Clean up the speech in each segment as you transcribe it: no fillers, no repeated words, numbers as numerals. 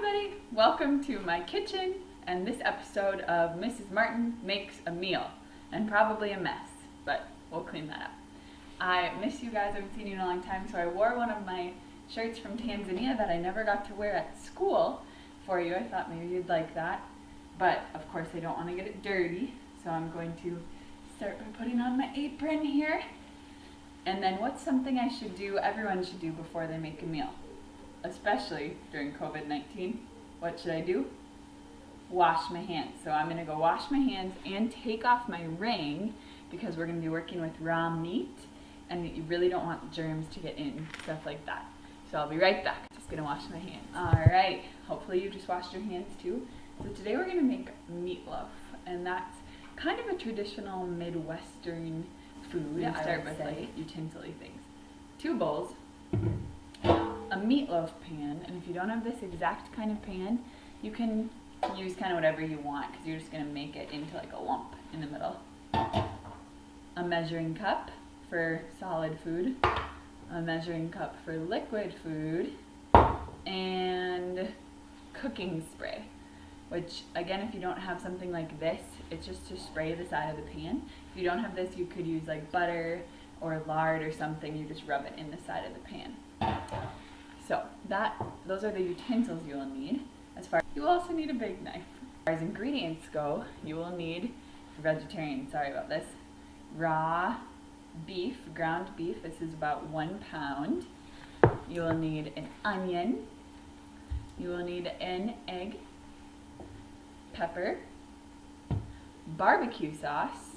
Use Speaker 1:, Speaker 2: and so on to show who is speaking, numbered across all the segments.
Speaker 1: everybody, welcome to my kitchen and this episode of Mrs. Martin Makes a Meal, and probably a mess, but we'll clean that up. I miss you guys, I haven't seen you in a long time, so I wore one of my shirts from Tanzania that I never got to wear at school for you. I thought maybe you'd like that, but of course I don't want to get it dirty, so I'm going to start by putting on my apron here. And then what's something I should do, everyone should do before they make a meal? Especially during COVID-19, what should I do? Wash my hands. So I'm gonna go wash my hands and take off my ring because we're gonna be working with raw meat and you really don't want germs to get in, stuff like that. So I'll be right back. Just gonna wash my hands. All right, hopefully you just washed your hands too. So today we're gonna make meatloaf, and that's kind of a traditional Midwestern food.
Speaker 2: Yeah,
Speaker 1: I start with like utensil-y things. 2 bowls, a meatloaf pan, and if you don't have this exact kind of pan, you can use kind of whatever you want because you're just going to make it into like a lump in the middle. A measuring cup for solid food, a measuring cup for liquid food, and cooking spray, which again, if you don't have something like this, it's just to spray the side of the pan. If you don't have this, you could use like butter or lard or something. You just rub it in the side of the pan. So those are the utensils you will need. You will also need a big knife. As far as ingredients go, you will need, for vegetarians, sorry about this, raw beef, ground beef. This is about 1 pound. You will need an onion. You will need an egg, pepper, barbecue sauce,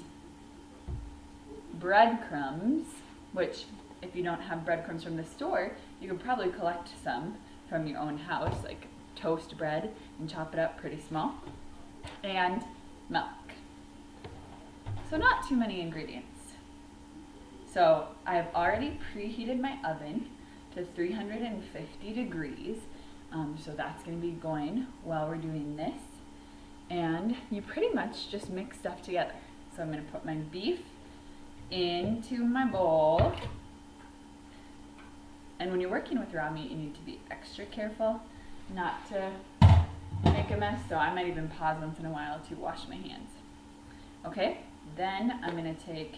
Speaker 1: breadcrumbs, which if you don't have breadcrumbs from the store, you could probably collect some from your own house, like toast bread and chop it up pretty small, and milk. So not too many ingredients. So I have already preheated my oven to 350 degrees, so that's going to be going while we're doing this, and you pretty much just mix stuff together. So I'm going to put my beef into my bowl. And when you're working with raw meat, you need to be extra careful not to make a mess, so I might even pause once in a while to wash my hands. Okay, then I'm going to take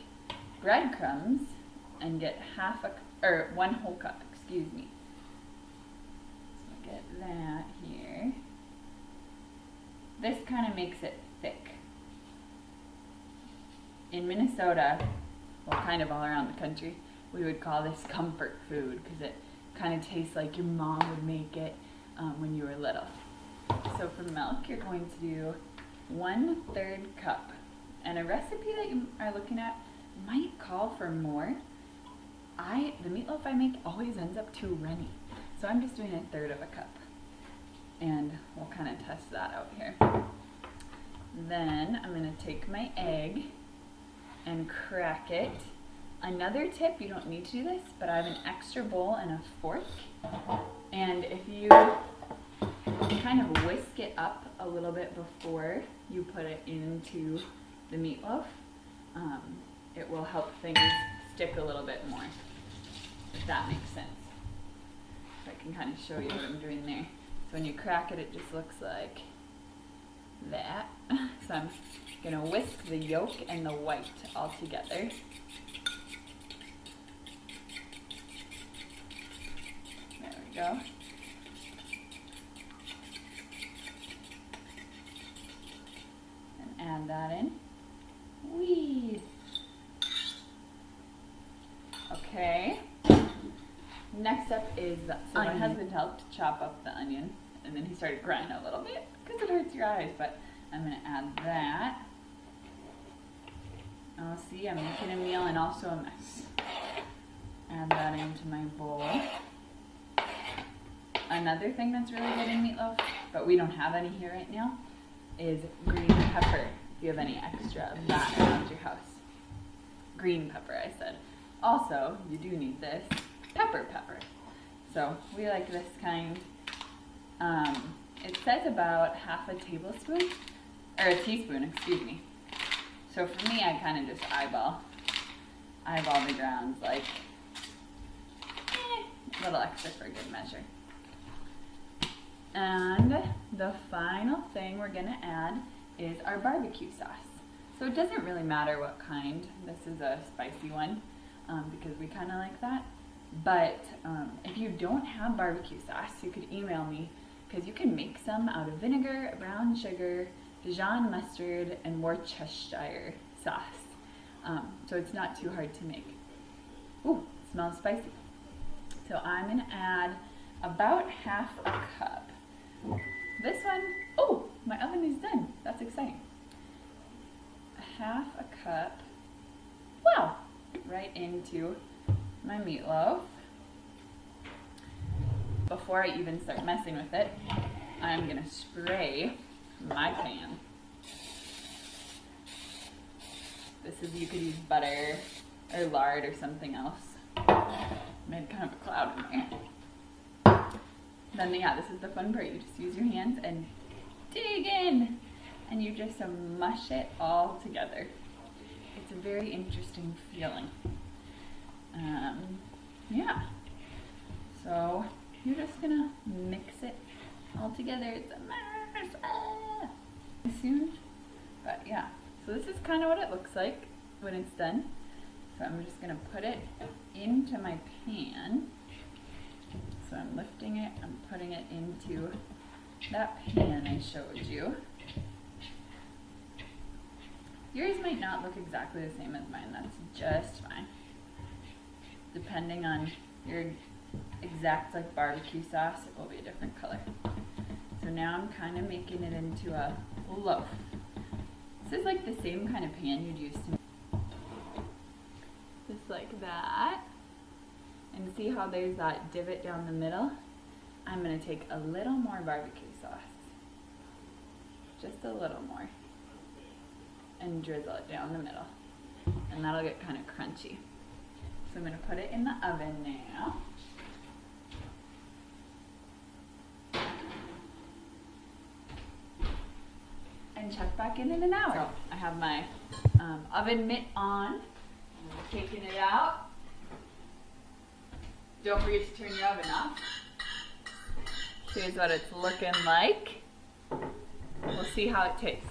Speaker 1: breadcrumbs and get 1 whole cup, excuse me. So get that here. This kind of makes it thick. In Minnesota, well, kind of all around the country, we would call this comfort food because it kind of tastes like your mom would make it when you were little. So for milk, you're going to do 1/3 cup. And a recipe that you are looking at might call for more. The meatloaf I make always ends up too runny. So I'm just doing 1/3 of a cup. And we'll kind of test that out here. Then I'm going to take my egg and crack it. Another tip, you don't need to do this, but I have an extra bowl and a fork. And if you kind of whisk it up a little bit before you put it into the meatloaf, it will help things stick a little bit more, if that makes sense. So I can kind of show you what I'm doing there. So when you crack it, it just looks like that. So I'm going to whisk the yolk and the white all together. There we go. And add that in. Whee! Okay. Next up is so my husband helped chop up the onion, and then he started crying a little bit because it hurts your eyes, but I'm going to add that. Oh, see, I'm making a meal and also a mess. Add that into my bowl. Another thing that's really good in meatloaf, but we don't have any here right now, is green pepper. If you have any extra of that around your house. Green pepper, I said. Also, you do need this pepper. So we like this kind. It says about half a tablespoon, or a teaspoon, excuse me. So for me, I kind of just eyeball the grounds, like a little extra for good measure. And the final thing we're gonna add is our barbecue sauce. So it doesn't really matter what kind. This is a spicy one because we kind of like that. But if you don't have barbecue sauce, you could email me because you can make some out of vinegar, brown sugar, Dijon mustard, and Worcestershire sauce. So it's not too hard to make. Ooh, it smells spicy. So I'm gonna add about half a cup. This one, oh, my oven is done. That's exciting. Half a cup, wow, right into my meatloaf. Before I even start messing with it, I'm gonna spray my pan. This is, you could use butter or lard or something else. Made kind of a cloud in there. Then yeah, this is the fun part. You just use your hands and dig in, and you just mush it all together. It's a very interesting feeling. Yeah. So you're just gonna mix it all together. It's a mess. Soon, but yeah. So this is kind of what it looks like when it's done. So I'm just gonna put it into my pan. So I'm lifting it, I'm putting it into that pan I showed you. Yours might not look exactly the same as mine, that's just fine. Depending on your exact like barbecue sauce, it will be a different color. So now I'm kind of making it into a loaf. This is like the same kind of pan you'd use to just like that. And see how there's that divot down the middle? I'm gonna take a little more barbecue sauce. Just a little more. And drizzle it down the middle. And that'll get kind of crunchy. So I'm gonna put it in the oven now. And check back in an hour. So I have my oven mitt on. I'm taking it out. Don't forget to turn your oven off. Here's what it's looking like. We'll see how it tastes.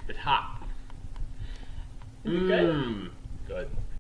Speaker 2: It's hot.
Speaker 1: Is it good?
Speaker 2: Good.